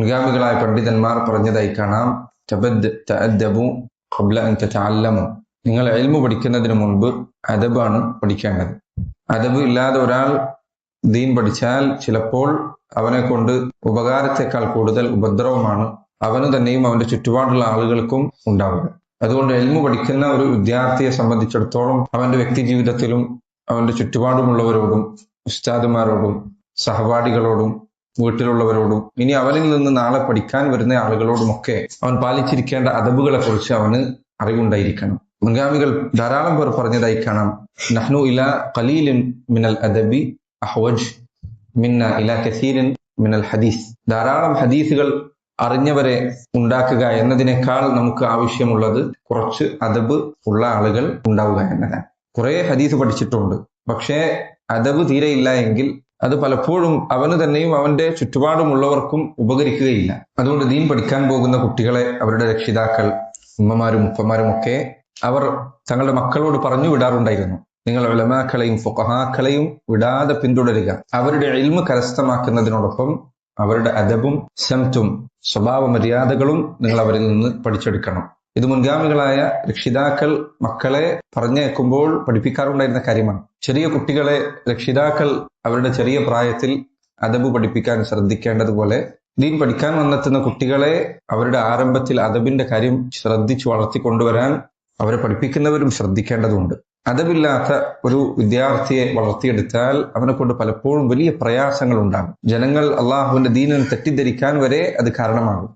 മുൻഗാമികളായ പണ്ഡിതന്മാർ പറഞ്ഞതായി കാണാം, തഅദ്ദബു ഖബ്ല അൻ തതഅല്ലമു. നിങ്ങൾ ഇൽമു പഠിക്കുന്നതിന് മുൻപ് അദബാണ് പഠിക്കേണ്ടത്. അദബ് ഇല്ലാതെ ഒരാൾ ദീൻ പഠിച്ചാൽ ചിലപ്പോൾ അവനെ കൊണ്ട് ഉപകാരത്തെക്കാൾ കൂടുതൽ ഉപദ്രവമാണ് അവന് തന്നെയും അവന്റെ ചുറ്റുപാടുള്ള ആളുകൾക്കും ഉണ്ടാവുക. അതുകൊണ്ട് ഇൽമു പഠിക്കുന്ന ഒരു വിദ്യാർത്ഥിയെ സംബന്ധിച്ചിടത്തോളം അവന്റെ വ്യക്തി ജീവിതത്തിലും അവന്റെ ചുറ്റുപാടുമുള്ളവരോടും ഉസ്താദുമാരോടും സഹപാഠികളോടും വീട്ടിലുള്ളവരോടും ഇനി അവനിൽ നിന്ന് നാളെ പഠിക്കാൻ വരുന്ന ആളുകളോടുമൊക്കെ അവൻ പാലിച്ചിരിക്കേണ്ട അദബുകളെ കുറിച്ച് അവന് അറിവുണ്ടായിരിക്കണം. മുൻഗാമികൾ ധാരാളം പേർ പറഞ്ഞതായി കാണാം, നഹ്നു ഇലാ ഖലീലിൻ മിനൽ അദബി അഹ്വജ് മിന്ന ഇലാ കസീരിൻ മിനൽ ഹദീസ്. ധാരാളം ഹദീസുകൾ അറിഞ്ഞവരെ ഉണ്ടാക്കുക എന്നതിനേക്കാൾ നമുക്ക് ആവശ്യമുള്ളത് കുറച്ച് അദബ് ഉള്ള ആളുകൾ ഉണ്ടാവുക എന്നതാണ്. കുറെ ഹദീസ് പഠിച്ചിട്ടുണ്ട്, പക്ഷേ അദബ് തീരെയില്ല എങ്കിൽ അത് പലപ്പോഴും അവന് തന്നെയും അവന്റെ ചുറ്റുപാടുമുള്ളവർക്കും ഉപകരിക്കുകയില്ല. അതുകൊണ്ട് ദീൻ പഠിക്കാൻ പോകുന്ന കുട്ടികളെ അവരുടെ രക്ഷിതാക്കൾ, ഉമ്മമാരും ഉപ്പമാരും ഒക്കെ അവർ തങ്ങളുടെ മക്കളോട് പറഞ്ഞു വിടാറുണ്ടായിരുന്നു, നിങ്ങൾ ഉലമാക്കളെയും ഫുഖഹാക്കളെയും വിടാതെ പിന്തുടരുക. അവരുടെ ഇൽമ് കരസ്ഥമാക്കുന്നതിനോടൊപ്പം അവരുടെ അദബും സംതും സ്വഭാവ മര്യാദകളും നിങ്ങൾ അവരിൽ നിന്ന് പഠിച്ചെടുക്കണം. ഇത് മുൻഗാമികളായ രക്ഷിതാക്കൾ മക്കളെ പറഞ്ഞേക്കുമ്പോൾ പഠിപ്പിക്കാറുണ്ടായിരുന്ന കാര്യമാണ്. ചെറിയ കുട്ടികളെ രക്ഷിതാക്കൾ അവരുടെ ചെറിയ പ്രായത്തിൽ അദബ് പഠിപ്പിക്കാൻ ശ്രദ്ധിക്കേണ്ടതുപോലെ ദീൻ പഠിക്കാൻ വന്നെത്തുന്ന കുട്ടികളെ അവരുടെ ആരംഭത്തിൽ അദബിന്റെ കാര്യം ശ്രദ്ധിച്ചു വളർത്തിക്കൊണ്ടുവരാൻ അവരെ പഠിപ്പിക്കുന്നവരും ശ്രദ്ധിക്കേണ്ടതുണ്ട്. അദബില്ലാത്ത ഒരു വിദ്യാർത്ഥിയെ വളർത്തിയെടുത്താൽ അവനെ കൊണ്ട് പലപ്പോഴും വലിയ പ്രയാസങ്ങൾ ഉണ്ടാകും. ജനങ്ങൾ അള്ളാഹുവിന്റെ ദീനിനെ തെറ്റിദ്ധരിക്കാൻ വരെ അത് കാരണമാകും.